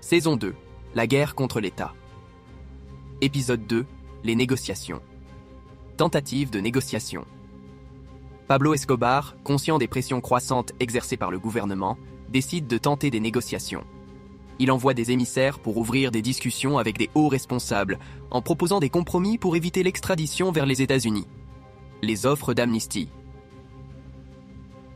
Saison 2. La guerre contre l'État. Épisode 2. Les négociations. Tentative de négociation. Pablo Escobar, conscient des pressions croissantes exercées par le gouvernement, décide de tenter des négociations. Il envoie des émissaires pour ouvrir des discussions avec des hauts responsables, en proposant des compromis pour éviter l'extradition vers les États-Unis. Les offres d'amnistie.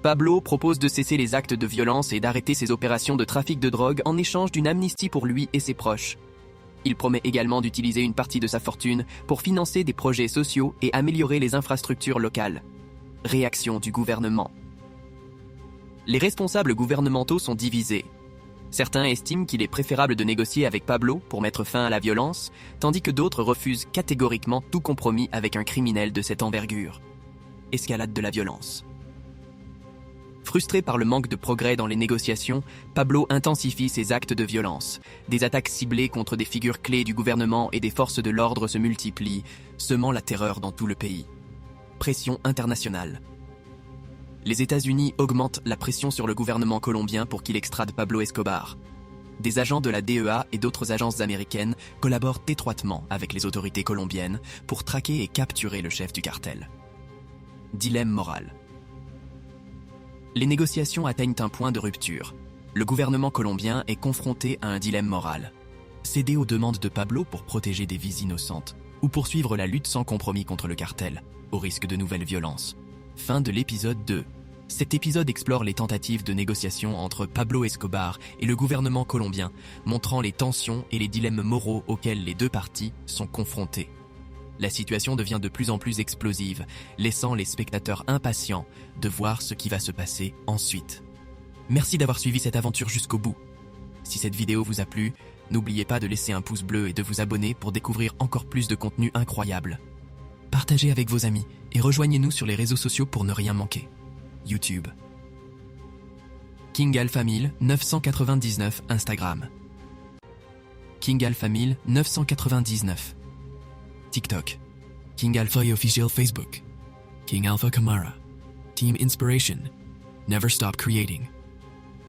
Pablo propose de cesser les actes de violence et d'arrêter ses opérations de trafic de drogue en échange d'une amnistie pour lui et ses proches. Il promet également d'utiliser une partie de sa fortune pour financer des projets sociaux et améliorer les infrastructures locales. Réaction du gouvernement. Les responsables gouvernementaux sont divisés. Certains estiment qu'il est préférable de négocier avec Pablo pour mettre fin à la violence, tandis que d'autres refusent catégoriquement tout compromis avec un criminel de cette envergure. Escalade de la violence. Frustré par le manque de progrès dans les négociations, Pablo intensifie ses actes de violence. Des attaques ciblées contre des figures clés du gouvernement et des forces de l'ordre se multiplient, semant la terreur dans tout le pays. Pression internationale. Les États-Unis augmentent la pression sur le gouvernement colombien pour qu'il extrade Pablo Escobar. Des agents de la DEA et d'autres agences américaines collaborent étroitement avec les autorités colombiennes pour traquer et capturer le chef du cartel. Dilemme moral. Les négociations atteignent un point de rupture. Le gouvernement colombien est confronté à un dilemme moral. Céder aux demandes de Pablo pour protéger des vies innocentes ou poursuivre la lutte sans compromis contre le cartel, au risque de nouvelles violences. Fin de l'épisode 2. Cet épisode explore les tentatives de négociation entre Pablo Escobar et le gouvernement colombien, montrant les tensions et les dilemmes moraux auxquels les deux parties sont confrontées. La situation devient de plus en plus explosive, laissant les spectateurs impatients de voir ce qui va se passer ensuite. Merci d'avoir suivi cette aventure jusqu'au bout. Si cette vidéo vous a plu, n'oubliez pas de laisser un pouce bleu et de vous abonner pour découvrir encore plus de contenu incroyable. Partagez avec vos amis et rejoignez-nous sur les réseaux sociaux pour ne rien manquer. YouTube. King Alpha 1000 999 Instagram. King Alpha 1000 999 TikTok. King Alpha Official Facebook. King Alpha Kamara. Team Inspiration. Never stop creating.